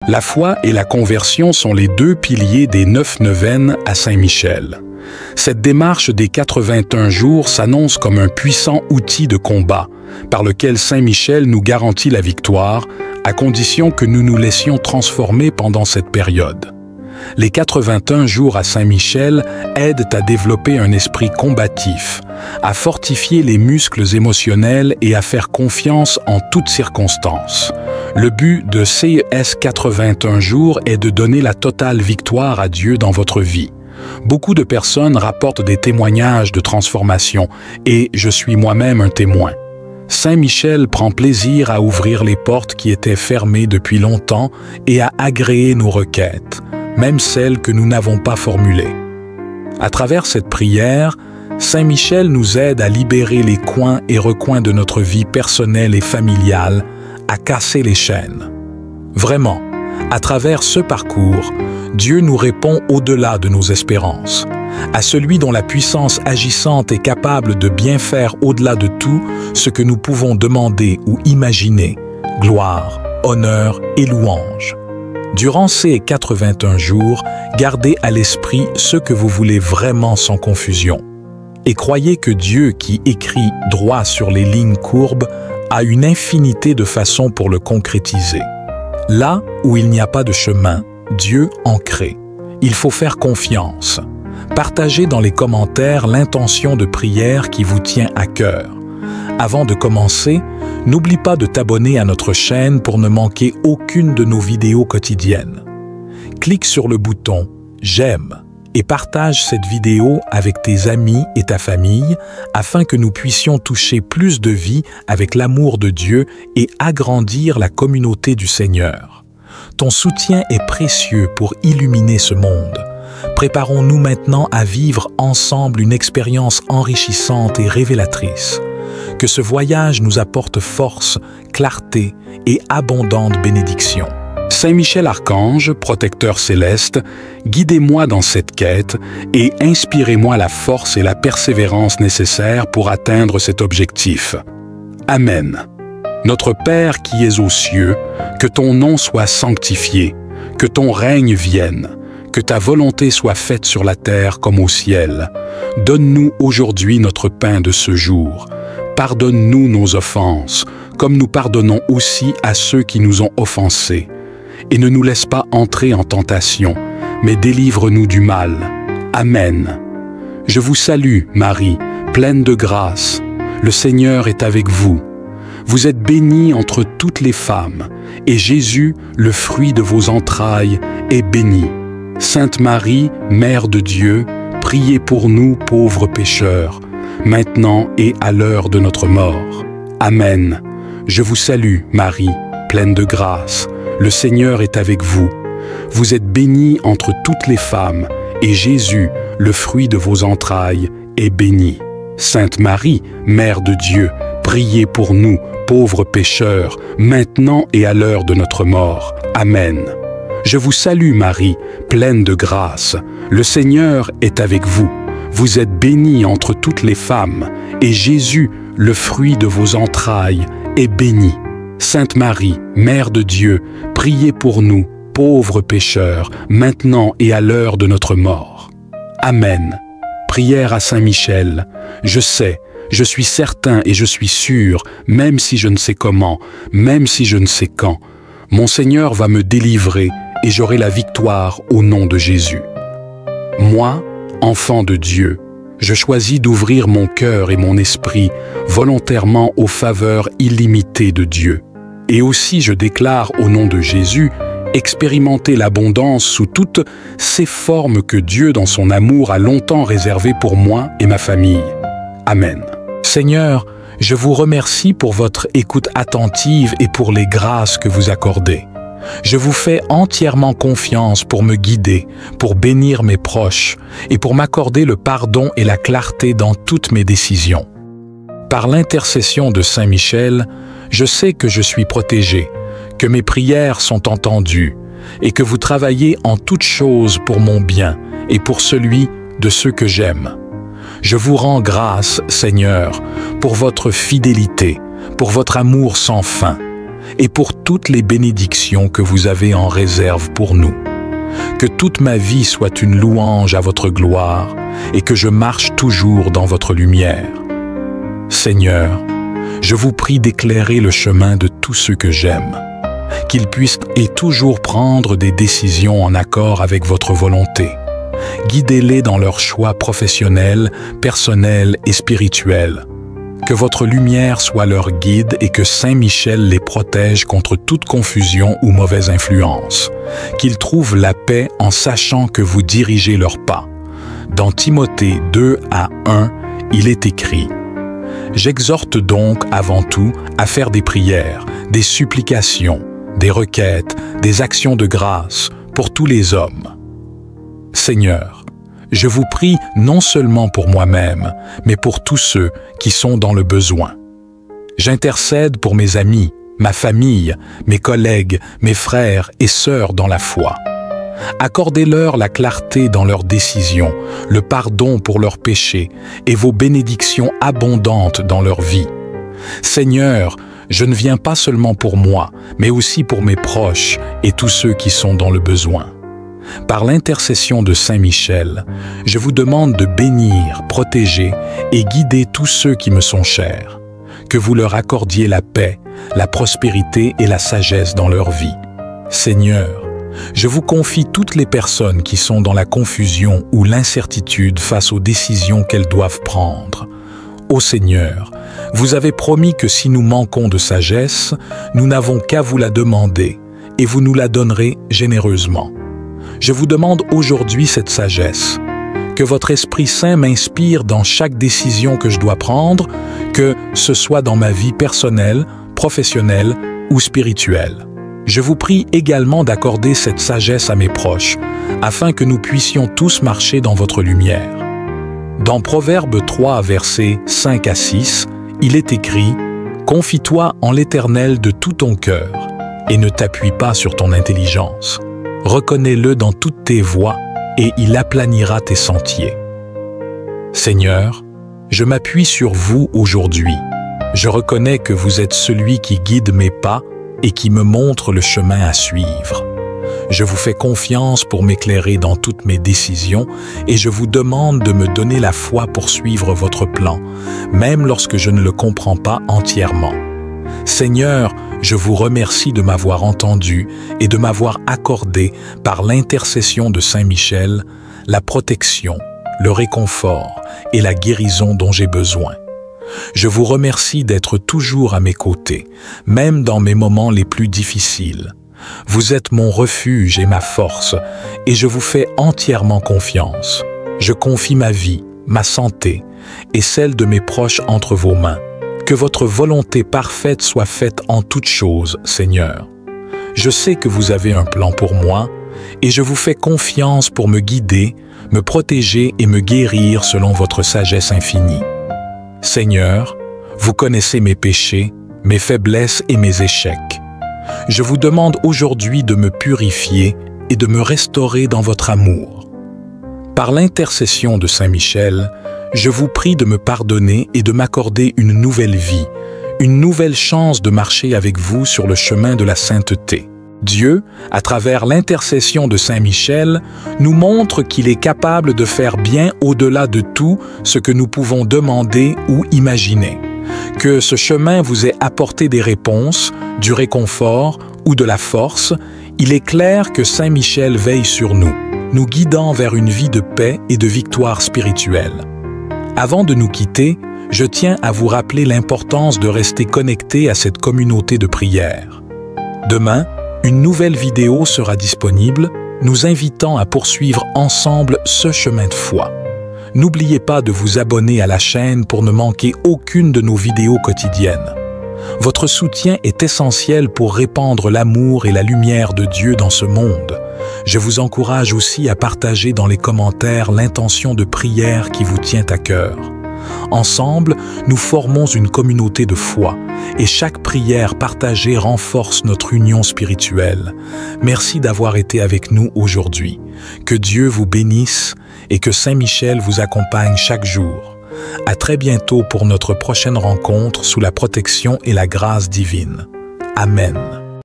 La foi et la conversion sont les deux piliers des 9 neuvaines à Saint-Michel. Cette démarche des 81 jours s'annonce comme un puissant outil de combat, par lequel Saint-Michel nous garantit la victoire, à condition que nous nous laissions transformer pendant cette période. Les 81 jours à Saint-Michel aident à développer un esprit combatif, à fortifier les muscles émotionnels et à faire confiance en toutes circonstances. Le but de CES 81 jours est de donner la totale victoire à Dieu dans votre vie. Beaucoup de personnes rapportent des témoignages de transformation et je suis moi-même un témoin. Saint-Michel prend plaisir à ouvrir les portes qui étaient fermées depuis longtemps et à agréer nos requêtes, même celles que nous n'avons pas formulées. À travers cette prière, Saint-Michel nous aide à libérer les coins et recoins de notre vie personnelle et familiale, à casser les chaînes. Vraiment, à travers ce parcours, Dieu nous répond au-delà de nos espérances. À celui dont la puissance agissante est capable de bien faire au-delà de tout ce que nous pouvons demander ou imaginer, gloire, honneur et louange. Durant ces 81 jours, gardez à l'esprit ce que vous voulez vraiment sans confusion. Et croyez que Dieu qui écrit droit sur les lignes courbes a une infinité de façons pour le concrétiser. Là où il n'y a pas de chemin, Dieu en crée. Il faut faire confiance. Partagez dans les commentaires l'intention de prière qui vous tient à cœur. Avant de commencer, n'oublie pas de t'abonner à notre chaîne pour ne manquer aucune de nos vidéos quotidiennes. Clique sur le bouton « J'aime » et partage cette vidéo avec tes amis et ta famille afin que nous puissions toucher plus de vies avec l'amour de Dieu et agrandir la communauté du Seigneur. Ton soutien est précieux pour illuminer ce monde. Préparons-nous maintenant à vivre ensemble une expérience enrichissante et révélatrice. Que ce voyage nous apporte force, clarté et abondante bénédiction. Saint-Michel Archange, protecteur céleste, guidez-moi dans cette quête et inspirez-moi la force et la persévérance nécessaires pour atteindre cet objectif. Amen. Notre Père qui es aux cieux, que ton nom soit sanctifié, que ton règne vienne, que ta volonté soit faite sur la terre comme au ciel. Donne-nous aujourd'hui notre pain de ce jour. Pardonne-nous nos offenses, comme nous pardonnons aussi à ceux qui nous ont offensés. Et ne nous laisse pas entrer en tentation, mais délivre-nous du mal. Amen. Je vous salue, Marie, pleine de grâce. Le Seigneur est avec vous. Vous êtes bénie entre toutes les femmes, et Jésus, le fruit de vos entrailles, est béni. Sainte Marie, Mère de Dieu, priez pour nous pauvres pécheurs, maintenant et à l'heure de notre mort. Amen. Je vous salue, Marie, pleine de grâce. Le Seigneur est avec vous. Vous êtes bénie entre toutes les femmes, et Jésus, le fruit de vos entrailles, est béni. Sainte Marie, Mère de Dieu, priez pour nous, pauvres pécheurs, maintenant et à l'heure de notre mort. Amen. Je vous salue, Marie, pleine de grâce. Le Seigneur est avec vous. Vous êtes bénie entre toutes les femmes, et Jésus, le fruit de vos entrailles, est béni. Sainte Marie, Mère de Dieu, priez pour nous, pauvres pécheurs, maintenant et à l'heure de notre mort. Amen. Prière à Saint Michel. Je sais, je suis certain et je suis sûr, même si je ne sais comment, même si je ne sais quand, mon Seigneur va me délivrer et j'aurai la victoire au nom de Jésus. Moi, enfant de Dieu, je choisis d'ouvrir mon cœur et mon esprit volontairement aux faveurs illimitées de Dieu. Et aussi je déclare au nom de Jésus, expérimenter l'abondance sous toutes ces formes que Dieu dans son amour a longtemps réservées pour moi et ma famille. Amen. Seigneur, je vous remercie pour votre écoute attentive et pour les grâces que vous accordez. Je vous fais entièrement confiance pour me guider, pour bénir mes proches et pour m'accorder le pardon et la clarté dans toutes mes décisions. Par l'intercession de Saint Michel, je sais que je suis protégé, que mes prières sont entendues et que vous travaillez en toutes choses pour mon bien et pour celui de ceux que j'aime. Je vous rends grâce, Seigneur, pour votre fidélité, pour votre amour sans fin. et pour toutes les bénédictions que vous avez en réserve pour nous. Que toute ma vie soit une louange à votre gloire et que je marche toujours dans votre lumière. Seigneur, je vous prie d'éclairer le chemin de tous ceux que j'aime, qu'ils puissent et toujours prendre des décisions en accord avec votre volonté. Guidez-les dans leurs choix professionnels, personnels et spirituels. Que votre lumière soit leur guide et que Saint Michel les protège contre toute confusion ou mauvaise influence. Qu'ils trouvent la paix en sachant que vous dirigez leurs pas. Dans Timothée 2:1, il est écrit: « J'exhorte donc avant tout à faire des prières, des supplications, des requêtes, des actions de grâce pour tous les hommes. » Seigneur, je vous prie non seulement pour moi-même, mais pour tous ceux qui sont dans le besoin. J'intercède pour mes amis, ma famille, mes collègues, mes frères et sœurs dans la foi. Accordez-leur la clarté dans leurs décisions, le pardon pour leurs péchés et vos bénédictions abondantes dans leur vie. Seigneur, je ne viens pas seulement pour moi, mais aussi pour mes proches et tous ceux qui sont dans le besoin. Par l'intercession de Saint Michel, je vous demande de bénir, protéger et guider tous ceux qui me sont chers. Que vous leur accordiez la paix, la prospérité et la sagesse dans leur vie. Seigneur, je vous confie toutes les personnes qui sont dans la confusion ou l'incertitude face aux décisions qu'elles doivent prendre. Ô Seigneur, vous avez promis que si nous manquons de sagesse, nous n'avons qu'à vous la demander et vous nous la donnerez généreusement. Je vous demande aujourd'hui cette sagesse. Que votre Esprit Saint m'inspire dans chaque décision que je dois prendre, que ce soit dans ma vie personnelle, professionnelle ou spirituelle. Je vous prie également d'accorder cette sagesse à mes proches, afin que nous puissions tous marcher dans votre lumière. Dans Proverbes 3, versets 5 à 6, il est écrit « Confie-toi en l'Éternel de tout ton cœur, et ne t'appuie pas sur ton intelligence. Reconnais-le dans toutes tes voies, et il aplanira tes sentiers. » Seigneur, je m'appuie sur vous aujourd'hui. Je reconnais que vous êtes celui qui guide mes pas et qui me montre le chemin à suivre. Je vous fais confiance pour m'éclairer dans toutes mes décisions et je vous demande de me donner la foi pour suivre votre plan, même lorsque je ne le comprends pas entièrement. Seigneur, je vous remercie de m'avoir entendu et de m'avoir accordé, par l'intercession de Saint Michel, la protection, le réconfort et la guérison dont j'ai besoin. Je vous remercie d'être toujours à mes côtés, même dans mes moments les plus difficiles. Vous êtes mon refuge et ma force, et je vous fais entièrement confiance. Je confie ma vie, ma santé et celle de mes proches entre vos mains. Que votre volonté parfaite soit faite en toutes choses, Seigneur. Je sais que vous avez un plan pour moi, et je vous fais confiance pour me guider, me protéger et me guérir selon votre sagesse infinie. Seigneur, vous connaissez mes péchés, mes faiblesses et mes échecs. Je vous demande aujourd'hui de me purifier et de me restaurer dans votre amour. Par l'intercession de Saint Michel, je vous prie de me pardonner et de m'accorder une nouvelle vie, une nouvelle chance de marcher avec vous sur le chemin de la sainteté. Dieu, à travers l'intercession de Saint Michel, nous montre qu'il est capable de faire bien au-delà de tout ce que nous pouvons demander ou imaginer. Que ce chemin vous ait apporté des réponses, du réconfort ou de la force, il est clair que Saint Michel veille sur nous, nous guidant vers une vie de paix et de victoire spirituelle. Avant de nous quitter, je tiens à vous rappeler l'importance de rester connecté à cette communauté de prière. Demain, une nouvelle vidéo sera disponible, nous invitant à poursuivre ensemble ce chemin de foi. N'oubliez pas de vous abonner à la chaîne pour ne manquer aucune de nos vidéos quotidiennes. Votre soutien est essentiel pour répandre l'amour et la lumière de Dieu dans ce monde. Je vous encourage aussi à partager dans les commentaires l'intention de prière qui vous tient à cœur. Ensemble, nous formons une communauté de foi et chaque prière partagée renforce notre union spirituelle. Merci d'avoir été avec nous aujourd'hui. Que Dieu vous bénisse et que Saint Michel vous accompagne chaque jour. À très bientôt pour notre prochaine rencontre sous la protection et la grâce divine. Amen.